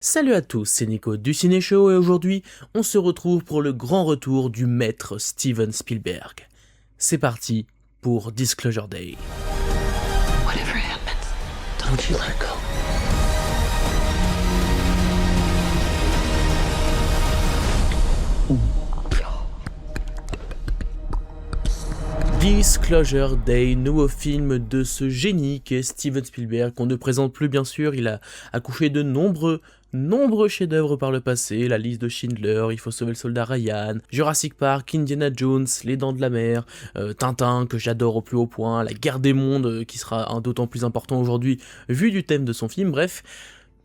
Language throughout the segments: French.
Salut à tous, c'est Nico du Ciné Show et aujourd'hui, on se retrouve pour le grand retour du maître Steven Spielberg. C'est parti pour Disclosure Day. Whatever happens, don't you let go. Disclosure Day, nouveau film de ce génie qu'est Steven Spielberg, qu'on ne présente plus bien sûr, il a accouché de nombreux chefs-d'œuvre par le passé, la liste de Schindler, Il faut sauver le soldat Ryan, Jurassic Park, Indiana Jones, Les Dents de la Mer, Tintin que j'adore au plus haut point, La Guerre des Mondes qui sera d'autant plus important aujourd'hui vu du thème de son film, bref.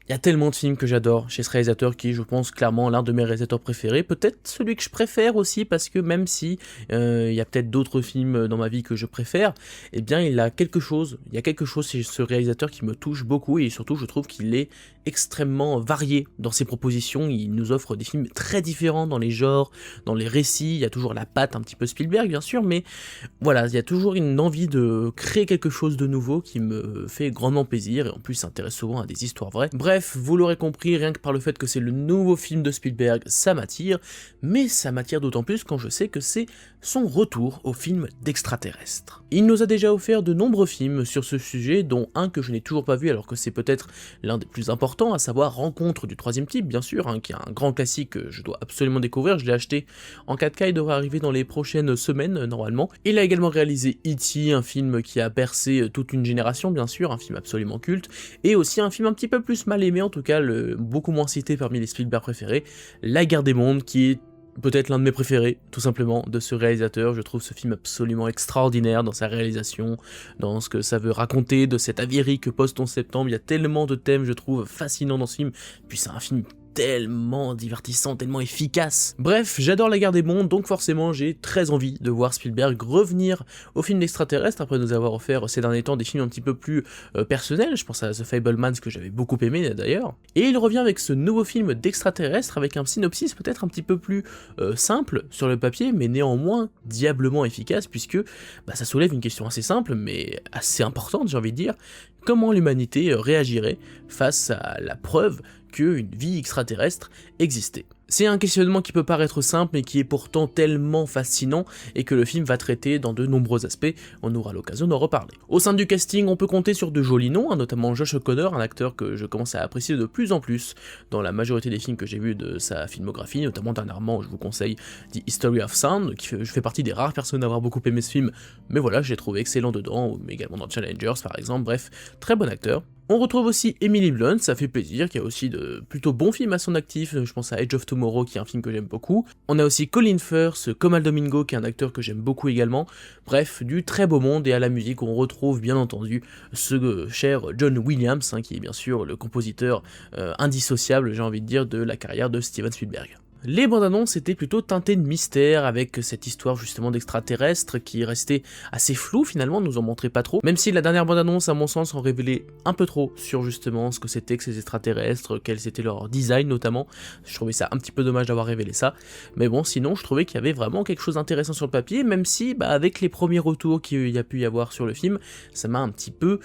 Il y a tellement de films que j'adore chez ce réalisateur qui est, je pense, clairement l'un de mes réalisateurs préférés. Peut-être celui que je préfère aussi parce que même si il y a peut-être d'autres films dans ma vie que je préfère, eh bien il y a quelque chose chez ce réalisateur qui me touche beaucoup et surtout je trouve qu'il est extrêmement varié dans ses propositions. Il nous offre des films très différents dans les genres, dans les récits. Il y a toujours la patte un petit peu Spielberg bien sûr, mais voilà, il y a toujours une envie de créer quelque chose de nouveau qui me fait grandement plaisir et en plus s'intéresse souvent à des histoires vraies. Bref, vous l'aurez compris, rien que par le fait que c'est le nouveau film de Spielberg, ça m'attire, mais ça m'attire d'autant plus quand je sais que c'est son retour au film d'extraterrestres. Il nous a déjà offert de nombreux films sur ce sujet, dont un que je n'ai toujours pas vu alors que c'est peut-être l'un des plus importants, à savoir Rencontre du troisième type, bien sûr, qui est un grand classique que je dois absolument découvrir. Je l'ai acheté en 4K, il devrait arriver dans les prochaines semaines normalement. Il a également réalisé E.T., un film qui a bercé toute une génération, bien sûr, un film absolument culte, et aussi un film un petit peu plus mal aimé, en tout cas beaucoup moins cité parmi les Spielberg préférés, La Guerre des Mondes, qui est peut-être l'un de mes préférés, tout simplement, de ce réalisateur. Je trouve ce film absolument extraordinaire dans sa réalisation, dans ce que ça veut raconter, de cet aviérie que post-11 septembre. Il y a tellement de thèmes, je trouve, fascinants dans ce film. Puis c'est un film tellement divertissant, tellement efficace. Bref, j'adore La Guerre des Mondes, donc forcément j'ai très envie de voir Spielberg revenir au film d'extraterrestre après nous avoir offert ces derniers temps des films un petit peu plus personnels. Je pense à The Fabelmans que j'avais beaucoup aimé d'ailleurs. Et il revient avec ce nouveau film d'extraterrestre avec un synopsis peut-être un petit peu plus simple sur le papier, mais néanmoins diablement efficace puisque ça soulève une question assez simple mais assez importante, j'ai envie de dire. Comment l'humanité réagirait face à la preuve qu'une vie extraterrestre existait. C'est un questionnement qui peut paraître simple mais qui est pourtant tellement fascinant et que le film va traiter dans de nombreux aspects, on aura l'occasion d'en reparler. Au sein du casting, on peut compter sur de jolis noms, notamment Josh O'Connor, un acteur que je commence à apprécier de plus en plus dans la majorité des films que j'ai vus de sa filmographie, notamment dernièrement, je vous conseille The History of Sound, je fais partie des rares personnes à avoir beaucoup aimé ce film, mais voilà, je l'ai trouvé excellent dedans, mais également dans Challengers par exemple, bref, très bon acteur. On retrouve aussi Emily Blunt, ça fait plaisir, qui a aussi de plutôt bons films à son actif, je pense à Edge of Tomorrow qui est un film que j'aime beaucoup. On a aussi Colin Firth, comme Al Domingo qui est un acteur que j'aime beaucoup également. Bref, du très beau monde et à la musique on retrouve bien entendu ce cher John Williams, qui est bien sûr le compositeur indissociable, j'ai envie de dire, de la carrière de Steven Spielberg. Les bandes annonces étaient plutôt teintées de mystère avec cette histoire justement d'extraterrestres qui restait assez floue finalement, nous en montrait pas trop, même si la dernière bande annonce à mon sens en révélait un peu trop sur justement ce que c'était que ces extraterrestres, quels étaient leur design notamment. Je trouvais ça un petit peu dommage d'avoir révélé ça, mais bon sinon je trouvais qu'il y avait vraiment quelque chose d'intéressant sur le papier, même si avec les premiers retours qu'il y a pu y avoir sur le film, ça m'a un petit peu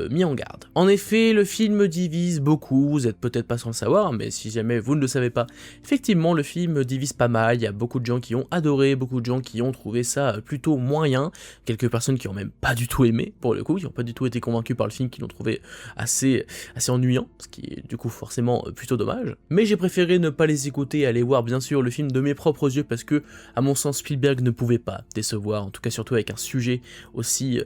mis en garde. En effet, le film divise beaucoup, vous êtes peut-être pas sans le savoir, mais si jamais vous ne le savez pas, effectivement le film divise pas mal, il y a beaucoup de gens qui ont adoré, beaucoup de gens qui ont trouvé ça plutôt moyen, quelques personnes qui ont même pas du tout aimé, pour le coup, qui ont pas du tout été convaincus par le film, qui l'ont trouvé assez ennuyant, ce qui est du coup forcément plutôt dommage. Mais j'ai préféré ne pas les écouter et aller voir bien sûr le film de mes propres yeux parce que, à mon sens, Spielberg ne pouvait pas décevoir, en tout cas surtout avec un sujet aussi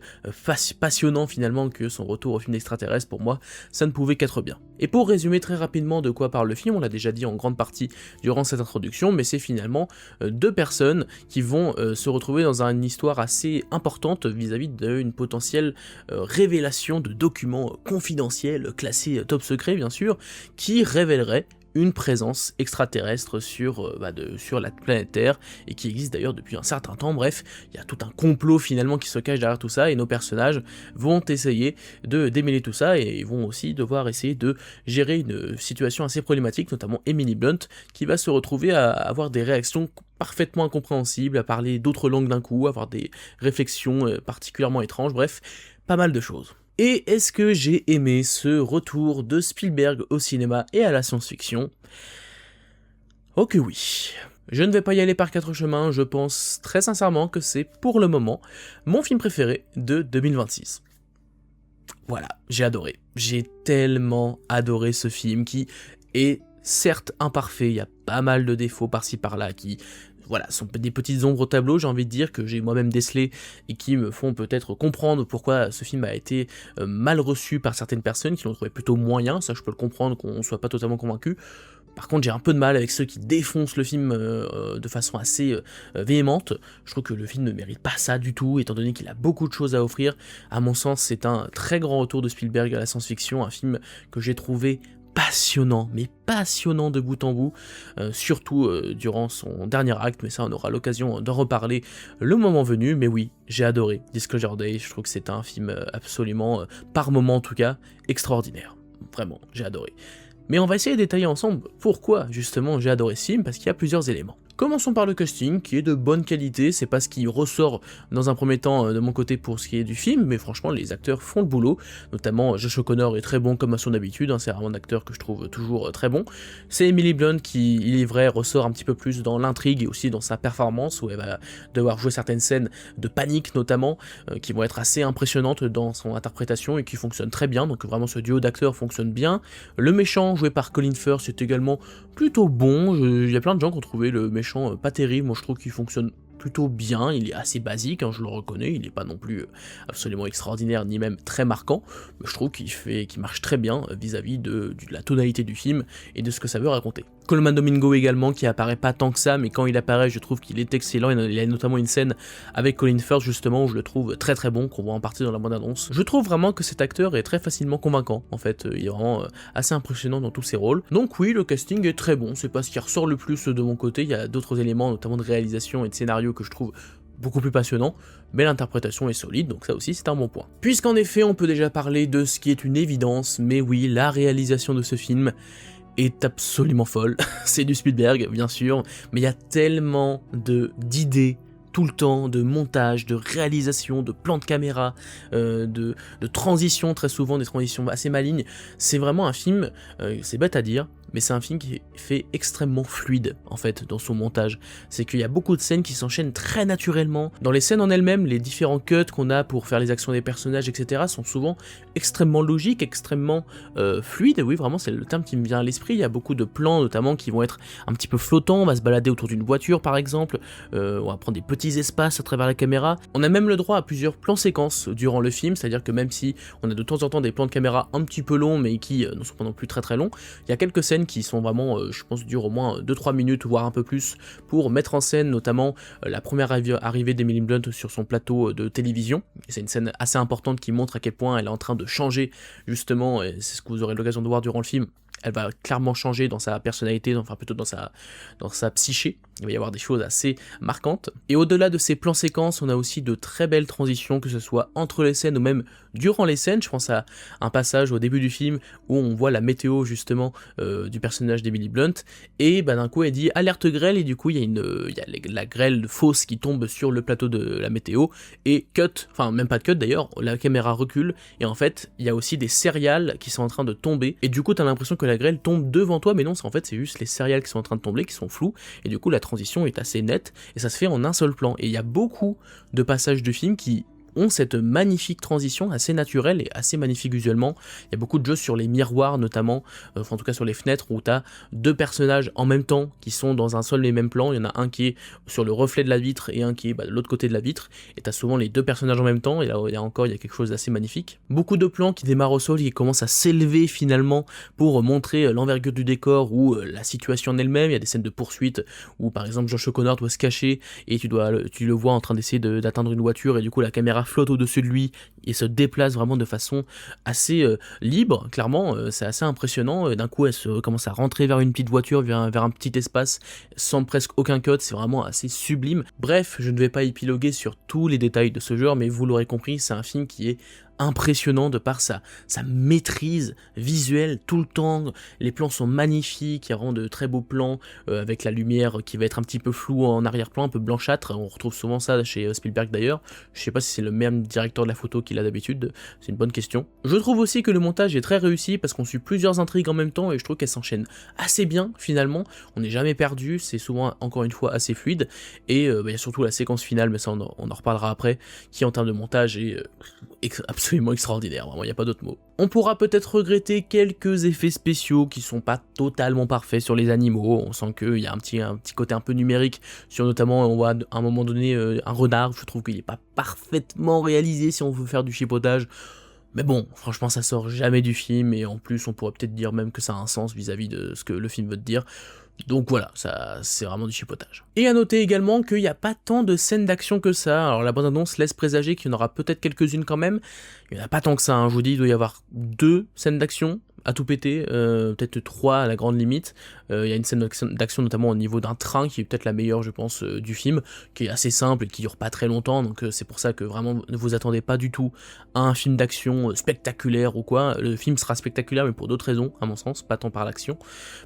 passionnant finalement que son retour au film d'extraterrestre, pour moi, ça ne pouvait qu'être bien. Et pour résumer très rapidement de quoi parle le film, on l'a déjà dit en grande partie durant cette introduction, mais c'est finalement deux personnes qui vont se retrouver dans une histoire assez importante vis-à-vis d'une potentielle révélation de documents confidentiels, classés top secret bien sûr, qui révéleraient une présence extraterrestre sur la planète Terre, et qui existe d'ailleurs depuis un certain temps. Bref, il y a tout un complot finalement qui se cache derrière tout ça, et nos personnages vont essayer de démêler tout ça, et ils vont aussi devoir essayer de gérer une situation assez problématique, notamment Emily Blunt, qui va se retrouver à avoir des réactions parfaitement incompréhensibles, à parler d'autres langues d'un coup, avoir des réflexions particulièrement étranges, bref, pas mal de choses. Et est-ce que j'ai aimé ce retour de Spielberg au cinéma et à la science-fiction ? Oh que oui. Je ne vais pas y aller par quatre chemins, je pense très sincèrement que c'est pour le moment mon film préféré de 2026. Voilà, j'ai adoré. J'ai tellement adoré ce film qui est certes imparfait, il y a pas mal de défauts par-ci par-là qui... Voilà, sont des petites ombres au tableau, j'ai envie de dire, que j'ai moi-même décelées et qui me font peut-être comprendre pourquoi ce film a été mal reçu par certaines personnes qui l'ont trouvé plutôt moyen, ça je peux le comprendre qu'on soit pas totalement convaincu. Par contre, j'ai un peu de mal avec ceux qui défoncent le film de façon assez véhémente. Je trouve que le film ne mérite pas ça du tout, étant donné qu'il a beaucoup de choses à offrir. À mon sens, c'est un très grand retour de Spielberg à la science-fiction, un film que j'ai trouvé passionnant, mais passionnant de bout en bout, surtout durant son dernier acte, mais ça on aura l'occasion d'en reparler le moment venu. Mais oui, j'ai adoré Disclosure Day, je trouve que c'est un film absolument, par moment en tout cas, extraordinaire. Vraiment, j'ai adoré. Mais on va essayer de détailler ensemble pourquoi justement j'ai adoré ce film, parce qu'il y a plusieurs éléments. Commençons par le casting, qui est de bonne qualité, c'est pas ce qui ressort dans un premier temps de mon côté pour ce qui est du film, mais franchement les acteurs font le boulot, notamment Josh O'Connor est très bon comme à son habitude, hein, c'est vraiment un acteur que je trouve toujours très bon. C'est Emily Blunt qui, il est vrai, ressort un petit peu plus dans l'intrigue et aussi dans sa performance, où elle va devoir jouer certaines scènes de panique notamment, qui vont être assez impressionnantes dans son interprétation et qui fonctionnent très bien, donc vraiment ce duo d'acteurs fonctionne bien. Le méchant joué par Colin Firth est également plutôt bon, il y a plein de gens qui ont trouvé le méchant pas terrible, moi je trouve qu'il fonctionne plutôt bien, il est assez basique, hein, je le reconnais, il n'est pas non plus absolument extraordinaire ni même très marquant, mais je trouve qu'il marche très bien vis-à-vis de la tonalité du film et de ce que ça veut raconter. Colman Domingo également, qui apparaît pas tant que ça, mais quand il apparaît, je trouve qu'il est excellent. Il y a notamment une scène avec Colin Firth justement où je le trouve très très bon, qu'on voit en partie dans la bande-annonce. Je trouve vraiment que cet acteur est très facilement convaincant, en fait, il est vraiment assez impressionnant dans tous ses rôles. Donc oui, le casting est très bon, c'est pas ce qui ressort le plus de mon côté, il y a d'autres éléments, notamment de réalisation et de scénario que je trouve beaucoup plus passionnant, mais l'interprétation est solide, donc ça aussi c'est un bon point. Puisqu'en effet on peut déjà parler de ce qui est une évidence, mais oui, la réalisation de ce film est absolument folle. C'est du Spielberg bien sûr, mais il y a tellement d'idées tout le temps, de montage, de réalisation, de plans de caméra, de transitions, très souvent des transitions assez malignes. C'est vraiment un film, c'est bête à dire, mais c'est un film qui est fait extrêmement fluide, en fait, dans son montage. C'est qu'il y a beaucoup de scènes qui s'enchaînent très naturellement. Dans les scènes en elles-mêmes, les différents cuts qu'on a pour faire les actions des personnages, etc., sont souvent extrêmement logiques, extrêmement fluides. Et oui, vraiment, c'est le terme qui me vient à l'esprit. Il y a beaucoup de plans, notamment, qui vont être un petit peu flottants. On va se balader autour d'une voiture, par exemple. On va prendre des petits espaces à travers la caméra. On a même le droit à plusieurs plans séquences durant le film, c'est-à-dire que même si on a de temps en temps des plans de caméra un petit peu longs, mais qui ne sont pas non plus très très longs, il y a quelques scènes qui sont vraiment, je pense, durent au moins 2-3 minutes, voire un peu plus, pour mettre en scène notamment la première arrivée d'Emily Blunt sur son plateau de télévision. Et c'est une scène assez importante qui montre à quel point elle est en train de changer, justement, et c'est ce que vous aurez l'occasion de voir durant le film. Elle va clairement changer dans sa personnalité, enfin plutôt dans sa psyché. Il va y avoir des choses assez marquantes. Et au-delà de ces plans séquences, on a aussi de très belles transitions, que ce soit entre les scènes ou même durant les scènes. Je pense à un passage au début du film où on voit la météo justement du personnage d'Emily Blunt. Et d'un coup elle dit alerte grêle, et du coup il y a la grêle fausse qui tombe sur le plateau de la météo. Et cut, enfin même pas de cut d'ailleurs, la caméra recule. Et en fait il y a aussi des céréales qui sont en train de tomber. Et du coup t'as l'impression que la grêle tombe devant toi, mais non, c'est juste les céréales qui sont en train de tomber, qui sont floues, et du coup la transition est assez nette, et ça se fait en un seul plan. Et il y a beaucoup de passages du film qui ont cette magnifique transition assez naturelle et assez magnifique visuellement. Il y a beaucoup de jeux sur les miroirs notamment, enfin en tout cas sur les fenêtres, où tu as deux personnages en même temps qui sont dans un seul et même plan. Il y en a un qui est sur le reflet de la vitre et un qui est de l'autre côté de la vitre, et tu as souvent les deux personnages en même temps, et là il y a quelque chose d'assez magnifique. Beaucoup de plans qui démarrent au sol et qui commencent à s'élever finalement pour montrer l'envergure du décor ou la situation en elle-même. Il y a des scènes de poursuite où par exemple Josh O'Connor doit se cacher et tu le vois en train d'essayer d'atteindre une voiture, et du coup la caméra flotte au-dessus de lui et se déplace vraiment de façon assez libre, clairement, c'est assez impressionnant. D'un coup elle commence à rentrer vers une petite voiture, vers un petit espace sans presque aucun cut, c'est vraiment assez sublime. Bref, je ne vais pas épiloguer sur tous les détails de ce genre, mais vous l'aurez compris, c'est un film qui est impressionnant de par sa maîtrise visuelle tout le temps. Les plans sont magnifiques, il y a vraiment de très beaux plans avec la lumière qui va être un petit peu floue en arrière-plan, un peu blanchâtre. On retrouve souvent ça chez Spielberg d'ailleurs. Je sais pas si c'est le même directeur de la photo qu'il a d'habitude, c'est une bonne question. Je trouve aussi que le montage est très réussi parce qu'on suit plusieurs intrigues en même temps et je trouve qu'elles s'enchaînent assez bien finalement. On n'est jamais perdu, c'est souvent encore une fois assez fluide et il y a surtout la séquence finale, mais ça on en reparlera après, qui en termes de montage est absolument extraordinaire, vraiment il n'y a pas d'autre mot. On pourra peut-être regretter quelques effets spéciaux qui sont pas totalement parfaits sur les animaux, on sent qu'il y a un petit côté un peu numérique sur notamment, on voit à un moment donné un renard, je trouve qu'il n'est pas parfaitement réalisé si on veut faire du chipotage. Mais bon, franchement ça sort jamais du film et en plus on pourrait peut-être dire même que ça a un sens vis-à-vis de ce que le film veut te dire. Donc voilà, ça c'est vraiment du chipotage. Et à noter également qu'il n'y a pas tant de scènes d'action que ça, alors la bande-annonce laisse présager qu'il y en aura peut-être quelques-unes quand même, il n'y en a pas tant que ça, hein. Je vous dis il doit y avoir 2 scènes d'action, à tout péter, peut-être 3 à la grande limite. Il y a une scène d'action notamment au niveau d'un train qui est peut-être la meilleure je pense du film, qui est assez simple et qui dure pas très longtemps, donc c'est pour ça que vraiment ne vous attendez pas du tout à un film d'action spectaculaire ou quoi. Le film sera spectaculaire mais pour d'autres raisons à mon sens, pas tant par l'action,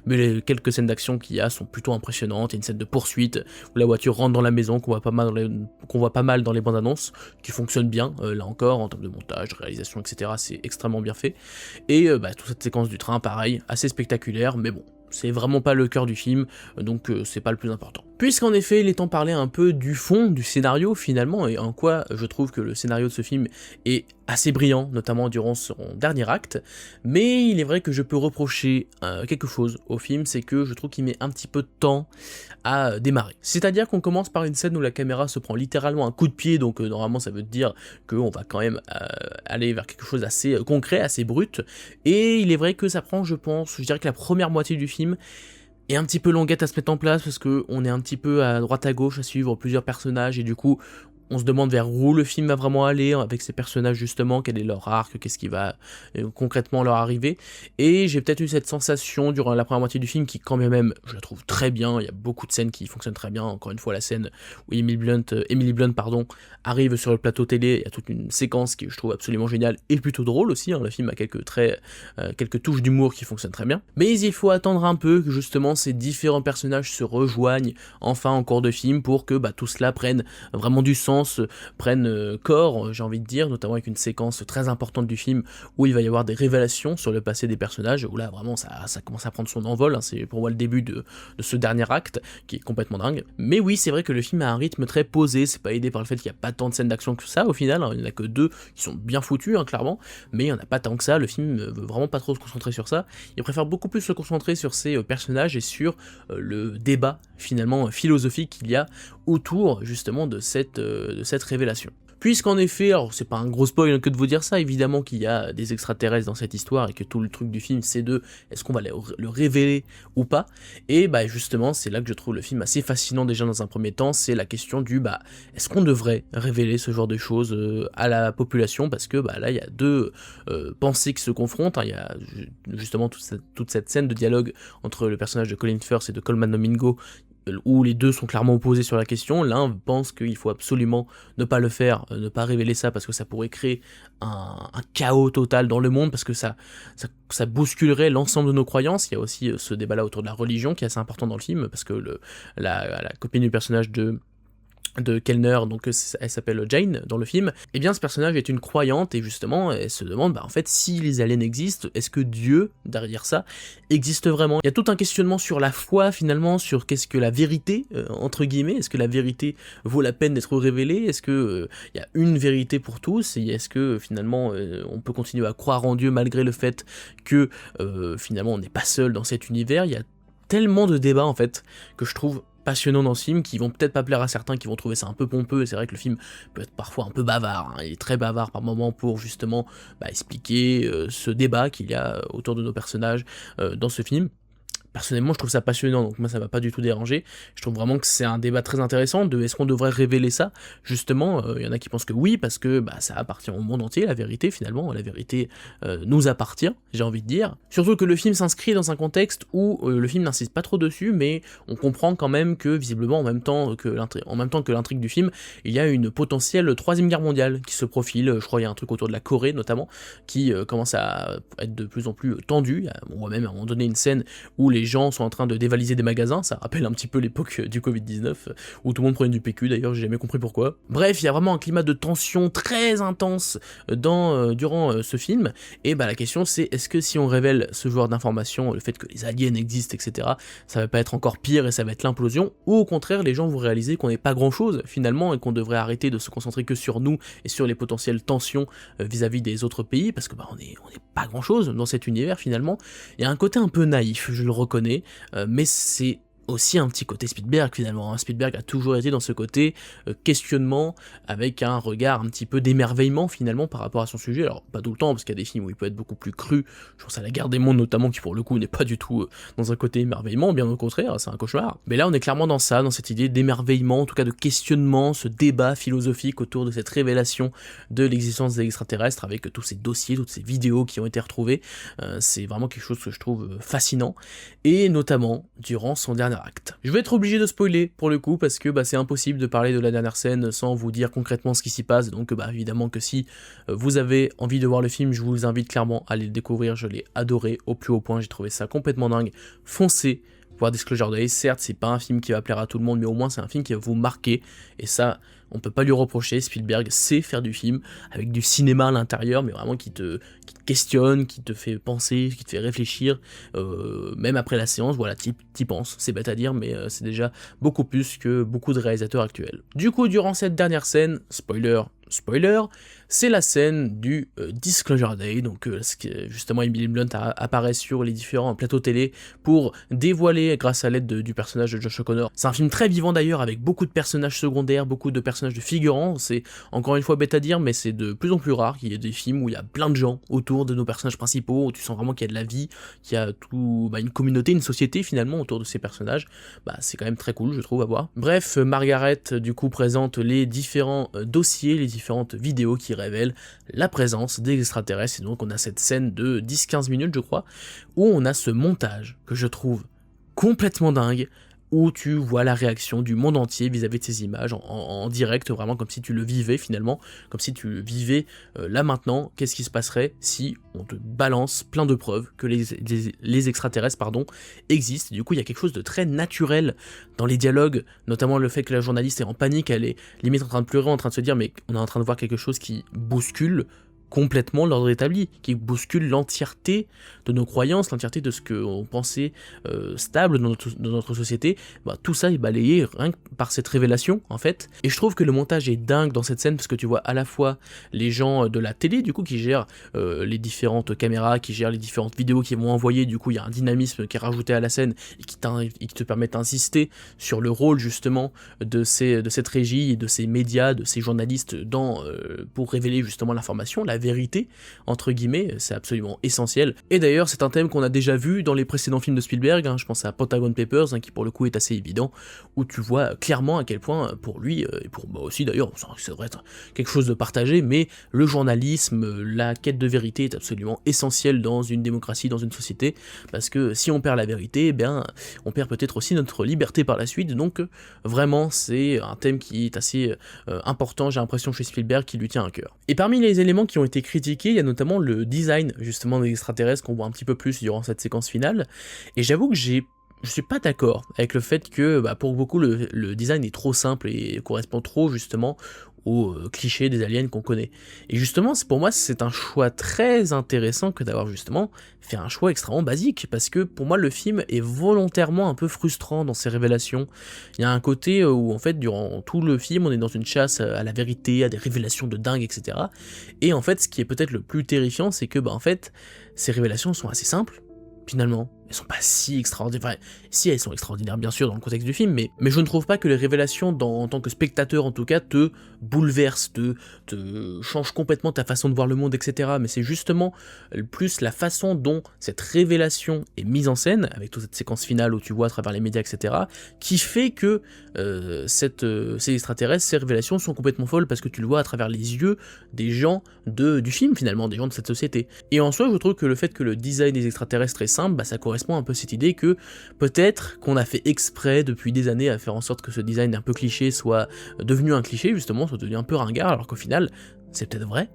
mais les quelques scènes d'action qu'il y a sont plutôt impressionnantes. Il y a une scène de poursuite où la voiture rentre dans la maison qu'on voit pas mal dans les bandes annonces, qui fonctionne bien là encore en termes de montage, de réalisation, etc. C'est extrêmement bien fait. Et toute cette séquence du train, pareil, assez spectaculaire, mais bon, c'est vraiment pas le cœur du film, donc c'est pas le plus important. Puisqu'en effet, il est temps de parler un peu du fond du scénario finalement, et en quoi je trouve que le scénario de ce film est assez brillant, notamment durant son dernier acte, mais il est vrai que je peux reprocher quelque chose au film, c'est que je trouve qu'il met un petit peu de temps à démarrer. C'est-à-dire qu'on commence par une scène où la caméra se prend littéralement un coup de pied, donc normalement ça veut dire qu'on va quand même aller vers quelque chose d'assez concret, assez brut, et il est vrai que ça prend, je dirais que la première moitié du film est un petit peu longuette à se mettre en place parce que on est un petit peu à droite à gauche à suivre plusieurs personnages et du coup on se demande vers où le film va vraiment aller avec ces personnages justement, quel est leur arc, qu'est-ce qui va concrètement leur arriver, et j'ai peut-être eu cette sensation durant la première moitié du film qui quand même, je la trouve très bien, il y a beaucoup de scènes qui fonctionnent très bien, encore une fois la scène où Emily Blunt arrive sur le plateau télé, il y a toute une séquence qui je trouve absolument géniale et plutôt drôle aussi, hein. Le film a quelques touches d'humour qui fonctionnent très bien, mais il faut attendre un peu que justement ces différents personnages se rejoignent enfin en cours de film pour que tout cela prenne vraiment du sens, prennent corps, j'ai envie de dire, notamment avec une séquence très importante du film où il va y avoir des révélations sur le passé des personnages, où là vraiment ça commence à prendre son envol, hein. C'est pour moi le début de ce dernier acte qui est complètement dingue. Mais oui, c'est vrai que le film a un rythme très posé, c'est pas aidé par le fait qu'il n'y a pas tant de scènes d'action que ça au final, hein. Il n'y en a que 2 qui sont bien foutues, hein, clairement, mais il n'y en a pas tant que ça. Le film veut vraiment pas trop se concentrer sur ça, il préfère beaucoup plus se concentrer sur ses personnages et sur le débat finalement philosophique qu'il y a autour justement de cette révélation. Puisqu'en effet, alors c'est pas un gros spoil que de vous dire ça, évidemment qu'il y a des extraterrestres dans cette histoire et que tout le truc du film c'est est-ce qu'on va le révéler ou pas, et justement c'est là que je trouve le film assez fascinant déjà dans un premier temps, c'est la question du est-ce qu'on devrait révéler ce genre de choses à la population, parce que là il y a 2 pensées qui se confrontent, hein. Il y a justement toute cette scène de dialogue entre le personnage de Colin Firth et de Colman Domingo, où les deux sont clairement opposés sur la question. L'un pense qu'il faut absolument ne pas le faire, ne pas révéler ça parce que ça pourrait créer un chaos total dans le monde, parce que ça bousculerait l'ensemble de nos croyances. Il y a aussi ce débat-là autour de la religion qui est assez important dans le film, parce que la copine du personnage de Kellner, donc elle s'appelle Jane dans le film, et bien ce personnage est une croyante et justement elle se demande en fait si les aliens existent, est-ce que Dieu derrière ça existe vraiment. Il y a tout un questionnement sur la foi finalement, sur qu'est-ce que la vérité entre guillemets, est-ce que la vérité vaut la peine d'être révélée, est-ce que il y a une vérité pour tous, et est-ce que finalement on peut continuer à croire en Dieu malgré le fait que finalement on n'est pas seul dans cet univers. Il y a tellement de débats en fait que je trouve passionnants dans ce film, qui vont peut-être pas plaire à certains, qui vont trouver ça un peu pompeux, et c'est vrai que le film peut être parfois un peu bavard, hein. Il est très bavard par moments pour justement expliquer ce débat qu'il y a autour de nos personnages dans ce film. personnellement je trouve ça passionnant, donc moi ça m'a pas du tout dérangé. Je trouve vraiment que c'est un débat très intéressant de est-ce qu'on devrait révéler ça. Justement, il y en a qui pensent que oui, parce que ça appartient au monde entier, la vérité finalement, la vérité nous appartient, j'ai envie de dire. Surtout que le film s'inscrit dans un contexte où le film n'insiste pas trop dessus, mais on comprend quand même que visiblement en même temps que l'intrigue du film, il y a une potentielle troisième guerre mondiale qui se profile. Je crois il y a un truc autour de la Corée notamment, qui commence à être de plus en plus tendu. On voit même à un moment donné une scène où les gens sont en train de dévaliser des magasins, ça rappelle un petit peu l'époque du Covid-19, où tout le monde prenait du PQ d'ailleurs, j'ai jamais compris pourquoi. Bref, il y a vraiment un climat de tension très intense durant ce film, et la question c'est, est-ce que si on révèle ce genre d'informations, le fait que les aliens existent, etc., ça va pas être encore pire et ça va être l'implosion, ou au contraire les gens vont réaliser qu'on n'est pas grand chose finalement, et qu'on devrait arrêter de se concentrer que sur nous et sur les potentielles tensions vis-à-vis des autres pays, parce que on est pas grand chose dans cet univers finalement. Il y a un côté un peu naïf, je le reconnais, mais c'est aussi un petit côté Spielberg finalement, hein. Spielberg a toujours été dans ce côté questionnement, avec un regard un petit peu d'émerveillement finalement par rapport à son sujet. Alors pas tout le temps, parce qu'il y a des films où il peut être beaucoup plus cru, je pense à La Guerre des Mondes notamment, qui pour le coup n'est pas du tout dans un côté émerveillement, bien au contraire, c'est un cauchemar. Mais là on est clairement dans ça, dans cette idée d'émerveillement, en tout cas de questionnement, ce débat philosophique autour de cette révélation de l'existence des extraterrestres, avec tous ces dossiers, toutes ces vidéos qui ont été retrouvées. C'est vraiment quelque chose que je trouve fascinant, et notamment durant son dernier acte. Je vais être obligé de spoiler pour le coup, parce que c'est impossible de parler de la dernière scène sans vous dire concrètement ce qui s'y passe, donc évidemment que si vous avez envie de voir le film, je vous invite clairement à aller le découvrir. Je l'ai adoré au plus haut point, j'ai trouvé ça complètement dingue. Foncez voir Disclosure Day, certes c'est pas un film qui va plaire à tout le monde, mais au moins c'est un film qui va vous marquer, et ça on peut pas lui reprocher. Spielberg sait faire du film avec du cinéma à l'intérieur, mais vraiment qui te questionne, qui te fait penser, qui te fait réfléchir, même après la séance, voilà, t'y penses, c'est bête à dire, mais c'est déjà beaucoup plus que beaucoup de réalisateurs actuels. Du coup, durant cette dernière scène, spoiler, c'est la scène du Disclosure Day, donc justement Emily Blunt apparaît sur les différents plateaux télé pour dévoiler, grâce à l'aide du personnage de Josh O'Connor. C'est un film très vivant d'ailleurs, avec beaucoup de personnages secondaires, beaucoup de personnages de figurants. C'est encore une fois bête à dire, mais c'est de plus en plus rare qu'il y ait des films où il y a plein de gens autour de nos personnages principaux, où tu sens vraiment qu'il y a de la vie, qu'il y a une communauté, une société finalement autour de ces personnages. C'est quand même très cool, je trouve, à voir. Bref, Margaret du coup présente les différents dossiers, les différentes vidéos qui révèlent la présence des extraterrestres, et donc on a cette scène de 10-15 minutes je crois, où on a ce montage que je trouve complètement dingue, où tu vois la réaction du monde entier vis-à-vis de ces images, en direct, vraiment comme si tu le vivais finalement, comme si tu le vivais là maintenant. Qu'est-ce qui se passerait si on te balance plein de preuves que les extraterrestres existent. Du coup il y a quelque chose de très naturel dans les dialogues, notamment le fait que la journaliste est en panique, elle est limite en train de pleurer, en train de se dire mais on est en train de voir quelque chose qui bouscule complètement l'ordre établi, qui bouscule l'entièreté de nos croyances, l'entièreté de ce qu'on pensait stable dans notre société. Tout ça est balayé rien que par cette révélation en fait, et je trouve que le montage est dingue dans cette scène, parce que tu vois à la fois les gens de la télé du coup qui gèrent les différentes caméras, qui gèrent les différentes vidéos qui vont envoyer, du coup il y a un dynamisme qui est rajouté à la scène et qui te permet d'insister sur le rôle justement de cette régie et de ces médias, de ces journalistes pour révéler justement l'information, la vérité, entre guillemets. C'est absolument essentiel. Et d'ailleurs, c'est un thème qu'on a déjà vu dans les précédents films de Spielberg, je pense à Pentagon Papers, qui pour le coup est assez évident, où tu vois clairement à quel point, pour lui, et pour moi aussi d'ailleurs, ça devrait être quelque chose de partagé, mais le journalisme, la quête de vérité est absolument essentielle dans une démocratie, dans une société, parce que si on perd la vérité, on perd peut-être aussi notre liberté par la suite. Donc vraiment, c'est un thème qui est assez important, j'ai l'impression, chez Spielberg, qui lui tient à cœur. Et parmi les éléments qui ont été critiqués, il y a notamment le design justement des extraterrestres qu'on voit un petit peu plus durant cette séquence finale, et j'avoue que je suis pas d'accord avec le fait que pour beaucoup le design est trop simple et correspond trop justement aux clichés des aliens qu'on connaît. Et justement, pour moi, c'est un choix très intéressant que d'avoir justement fait un choix extrêmement basique, parce que pour moi, le film est volontairement un peu frustrant dans ses révélations. Il y a un côté où, en fait, durant tout le film, on est dans une chasse à la vérité, à des révélations de dingue, etc. Et en fait, ce qui est peut-être le plus terrifiant, c'est que, en fait, ces révélations sont assez simples, finalement. elles sont pas si extraordinaires, enfin, si elles sont extraordinaires bien sûr dans le contexte du film, mais je ne trouve pas que les révélations, en tant que spectateur en tout cas, te bouleversent, te changent complètement ta façon de voir le monde, etc. Mais c'est justement plus la façon dont cette révélation est mise en scène, avec toute cette séquence finale où tu vois à travers les médias, etc., qui fait que ces extraterrestres, ces révélations sont complètement folles, parce que tu le vois à travers les yeux des gens du film finalement, des gens de cette société. Et en soi, je trouve que le fait que le design des extraterrestres est simple, bah, ça correspond un peu à cette idée que peut-être qu'on a fait exprès depuis des années à faire en sorte que ce design un peu cliché soit devenu un cliché, justement, soit devenu un peu ringard, alors qu'au final, c'est peut-être vrai.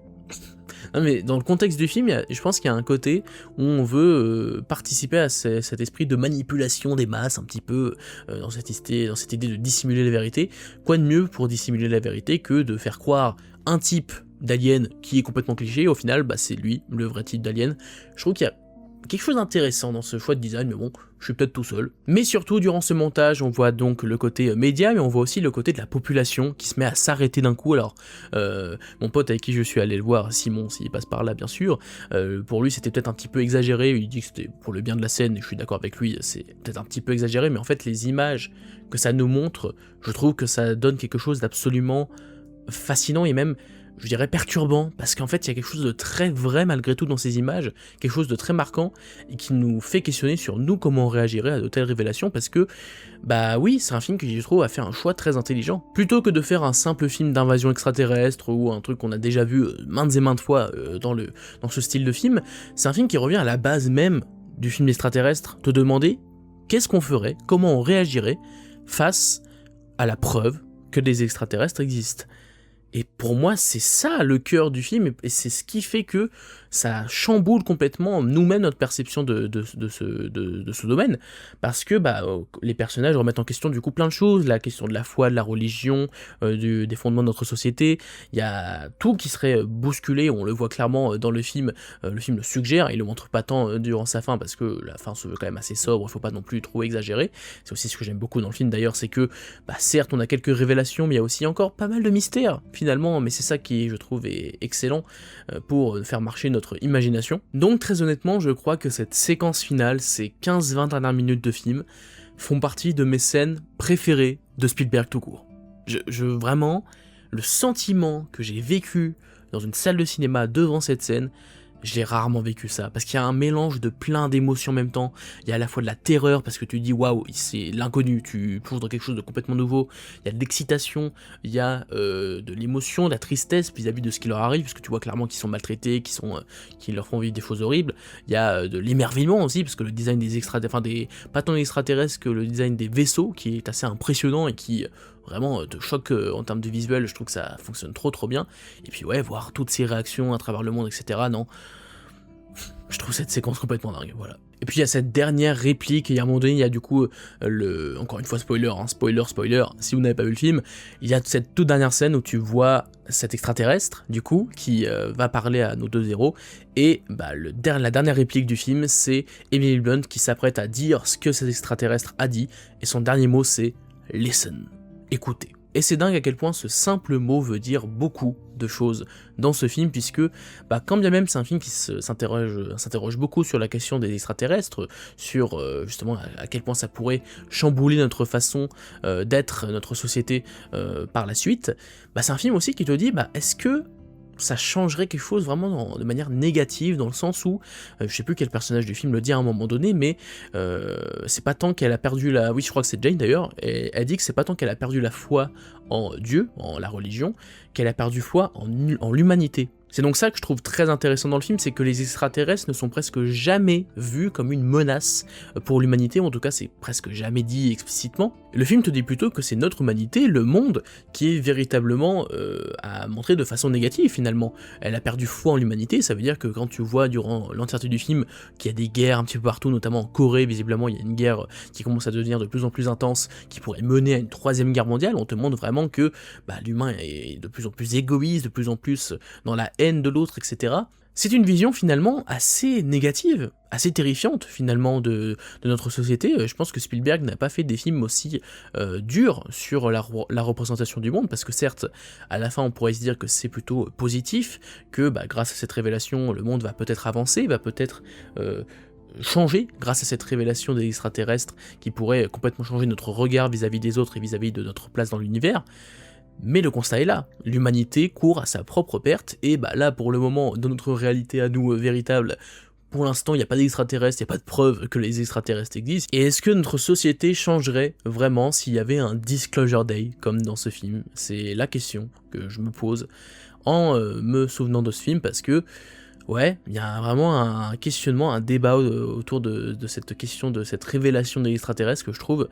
Non mais dans le contexte du film, je pense qu'il y a un côté où on veut participer à cet esprit de manipulation des masses, un petit peu dans cette idée de dissimuler la vérité. Quoi de mieux pour dissimuler la vérité que de faire croire un type d'alien qui est complètement cliché, et au final, bah, c'est lui, le vrai type d'alien. Je trouve qu'il y a quelque chose d'intéressant dans ce choix de design, mais bon, je suis peut-être tout seul. Mais surtout, durant ce montage, on voit donc le côté média, mais on voit aussi le côté de la population qui se met à s'arrêter d'un coup. Alors, mon pote avec qui je suis allé le voir, Simon, s'il passe par là, bien sûr, pour lui, c'était peut-être un petit peu exagéré. Il dit que c'était pour le bien de la scène, et je suis d'accord avec lui, c'est peut-être un petit peu exagéré, mais en fait, les images que ça nous montre, je trouve que ça donne quelque chose d'absolument fascinant et même, je dirais, perturbant, parce qu'en fait il y a quelque chose de très vrai malgré tout dans ces images, quelque chose de très marquant, et qui nous fait questionner sur nous, comment on réagirait à de telles révélations, parce que, bah oui, c'est un film qui, je trouve, a fait un choix très intelligent. Plutôt que de faire un simple film d'invasion extraterrestre, ou un truc qu'on a déjà vu maintes et maintes fois dans ce style de film, c'est un film qui revient à la base même du film extraterrestre, te demander qu'est-ce qu'on ferait, comment on réagirait face à la preuve que des extraterrestres existent. Et pour moi, c'est ça le cœur du film, et c'est ce qui fait que ça chamboule complètement nous-mêmes notre perception de ce domaine, parce que bah, les personnages remettent en question du coup plein de choses, la question de la foi, de la religion, des fondements de notre société, il y a tout qui serait bousculé, on le voit clairement dans le film le suggère, il le montre pas tant durant sa fin, parce que la fin se veut quand même assez sobre, il faut pas non plus trop exagérer, c'est aussi ce que j'aime beaucoup dans le film d'ailleurs, c'est que, bah, certes on a quelques révélations, mais il y a aussi encore pas mal de mystères, finalement, mais c'est ça qui, je trouve, est excellent pour faire marcher notre imagination. Donc très honnêtement, je crois que cette séquence finale, ces 15-20 dernières minutes de film, font partie de mes scènes préférées de Spielberg tout court. Vraiment, le sentiment que j'ai vécu dans une salle de cinéma devant cette scène, j'ai rarement vécu ça, parce qu'il y a un mélange de plein d'émotions en même temps. Il y a à la fois de la terreur, parce que tu dis waouh, c'est l'inconnu, tu plonges dans quelque chose de complètement nouveau. Il y a de l'excitation, il y a de l'émotion, de la tristesse vis-à-vis de ce qui leur arrive, parce que tu vois clairement qu'ils sont maltraités, qu'ils leur font vivre des choses horribles. Il y a de l'émerveillement aussi, parce que le design des extraterrestres, pas tant des extraterrestres que le design des vaisseaux, qui est assez impressionnant et qui vraiment te choque en termes de visuel. Je trouve que ça fonctionne trop bien. Et puis ouais, voir toutes ces réactions à travers le monde, etc. Non, je trouve cette séquence complètement dingue, voilà. Et puis il y a cette dernière réplique, et à un moment donné, il y a du coup, encore une fois spoiler, spoiler, si vous n'avez pas vu le film, il y a cette toute dernière scène où tu vois cet extraterrestre, du coup, qui va parler à nos deux héros, et bah, la dernière réplique du film, c'est Emily Blunt qui s'apprête à dire ce que cet extraterrestre a dit, et son dernier mot c'est « listen », écoutez. Et c'est dingue à quel point ce simple mot veut dire beaucoup de choses dans ce film, puisque bah, quand bien même c'est un film qui s'interroge beaucoup sur la question des extraterrestres, sur justement à quel point ça pourrait chambouler notre façon d'être, notre société par la suite, bah, c'est un film aussi qui te dit, bah, est-ce que ça changerait quelque chose vraiment de manière négative, dans le sens où, je sais plus quel personnage du film le dit à un moment donné, mais c'est pas tant qu'elle a perdu la... Oui, je crois que c'est Jane d'ailleurs, et elle dit que c'est pas tant qu'elle a perdu la foi en Dieu, en la religion, qu'elle a perdu foi en l'humanité. C'est donc ça que je trouve très intéressant dans le film, c'est que les extraterrestres ne sont presque jamais vus comme une menace pour l'humanité, ou en tout cas c'est presque jamais dit explicitement. Le film te dit plutôt que c'est notre humanité, le monde, qui est véritablement à montrer de façon négative finalement. Elle a perdu foi en l'humanité, ça veut dire que quand tu vois durant l'entièreté du film qu'il y a des guerres un petit peu partout, notamment en Corée, visiblement il y a une guerre qui commence à devenir de plus en plus intense, qui pourrait mener à une 3e guerre mondiale, on te montre vraiment que bah, l'humain est de plus en plus égoïste, de plus en plus dans la haine de l'autre, etc. C'est une vision finalement assez négative, assez terrifiante finalement de notre société. Je pense que Spielberg n'a pas fait des films aussi durs sur la représentation du monde, parce que certes, à la fin on pourrait se dire que c'est plutôt positif, que bah, grâce à cette révélation, le monde va peut-être avancer, va peut-être changer grâce à cette révélation des extraterrestres qui pourrait complètement changer notre regard vis-à-vis des autres et vis-à-vis de notre place dans l'univers. Mais le constat est là, l'humanité court à sa propre perte, et bah là pour le moment, dans notre réalité à nous véritable, pour l'instant il n'y a pas d'extraterrestres, il n'y a pas de preuve que les extraterrestres existent, et est-ce que notre société changerait vraiment s'il y avait un Disclosure Day, comme dans ce film? C'est la question que je me pose en me souvenant de ce film, parce que ouais, il y a vraiment un questionnement, un débat autour de cette question, de cette révélation de l'extraterrestre que je trouve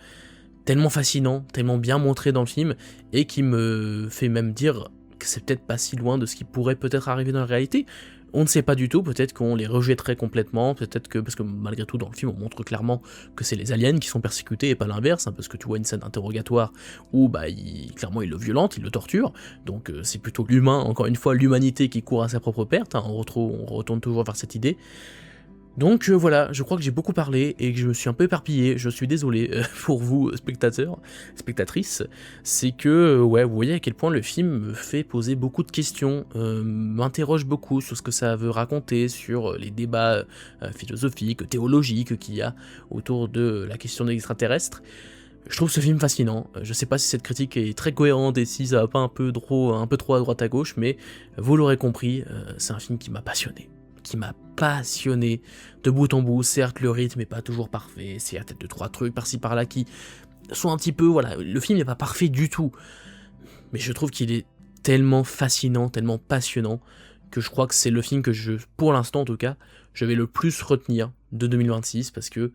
tellement fascinant, tellement bien montré dans le film, et qui me fait même dire que c'est peut-être pas si loin de ce qui pourrait peut-être arriver dans la réalité. On ne sait pas du tout, peut-être qu'on les rejetterait complètement, peut-être que, parce que malgré tout dans le film on montre clairement que c'est les aliens qui sont persécutés et pas l'inverse, hein, parce que tu vois une scène d'interrogatoire où bah clairement il le violente, il le torture, donc c'est plutôt l'humain, encore une fois l'humanité qui court à sa propre perte, hein, on retourne toujours vers cette idée. Donc voilà, je crois que j'ai beaucoup parlé et que je me suis un peu éparpillé, je suis désolé pour vous spectateurs, spectatrices, c'est que ouais, vous voyez à quel point le film me fait poser beaucoup de questions, m'interroge beaucoup sur ce que ça veut raconter, sur les débats philosophiques, théologiques qu'il y a autour de la question des extraterrestres. Je trouve ce film fascinant, je sais pas si cette critique est très cohérente et si ça va pas un peu trop à droite à gauche, mais vous l'aurez compris, c'est un film qui m'a passionné. De bout en bout. Certes, le rythme est pas toujours parfait, certes, il y a 2-3 trucs par-ci par-là qui sont un petit peu, voilà, le film n'est pas parfait du tout, mais je trouve qu'il est tellement fascinant, tellement passionnant, que je crois que c'est le film que pour l'instant en tout cas, je vais le plus retenir de 2026, parce que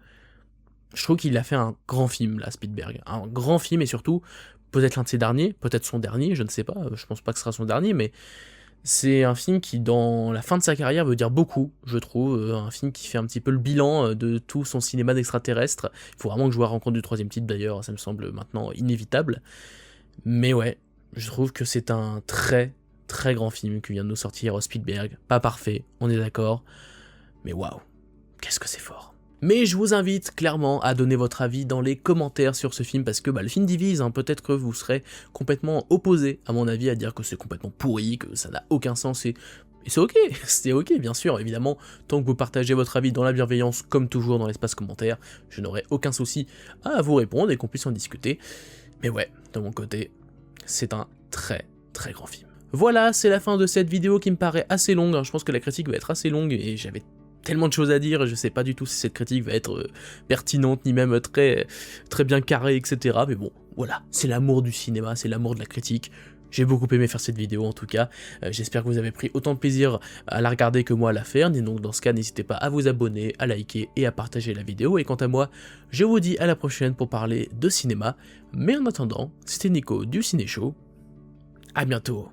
je trouve qu'il a fait un grand film, là, Spielberg, un grand film, et surtout, peut-être l'un de ses derniers, peut-être son dernier, je ne sais pas, je pense pas que ce sera son dernier, mais c'est un film qui, dans la fin de sa carrière, veut dire beaucoup, je trouve. Un film qui fait un petit peu le bilan de tout son cinéma d'extraterrestre. Il faut vraiment que je vois Rencontre du troisième type, d'ailleurs, ça me semble maintenant inévitable. Mais ouais, je trouve que c'est un très, très grand film que vient de nous sortir Spielberg. Pas parfait, on est d'accord. Mais waouh, qu'est-ce que c'est fort. Mais je vous invite clairement à donner votre avis dans les commentaires sur ce film, parce que bah, le film divise, hein. Peut-être que vous serez complètement opposé à mon avis, à dire que c'est complètement pourri, que ça n'a aucun sens, et c'est ok, c'est ok bien sûr, évidemment, tant que vous partagez votre avis dans la bienveillance, comme toujours dans l'espace commentaire, je n'aurai aucun souci à vous répondre et qu'on puisse en discuter. Mais ouais, de mon côté, c'est un très très grand film. Voilà, c'est la fin de cette vidéo qui me paraît assez longue, hein. Je pense que la critique va être assez longue, et j'avais tellement de choses à dire, je sais pas du tout si cette critique va être pertinente, ni même très, très bien carrée, etc. Mais bon, voilà, c'est l'amour du cinéma, c'est l'amour de la critique. J'ai beaucoup aimé faire cette vidéo en tout cas, j'espère que vous avez pris autant de plaisir à la regarder que moi à la faire, et donc dans ce cas n'hésitez pas à vous abonner, à liker et à partager la vidéo, et quant à moi, je vous dis à la prochaine pour parler de cinéma, mais en attendant, c'était Nico du Ciné Show, à bientôt.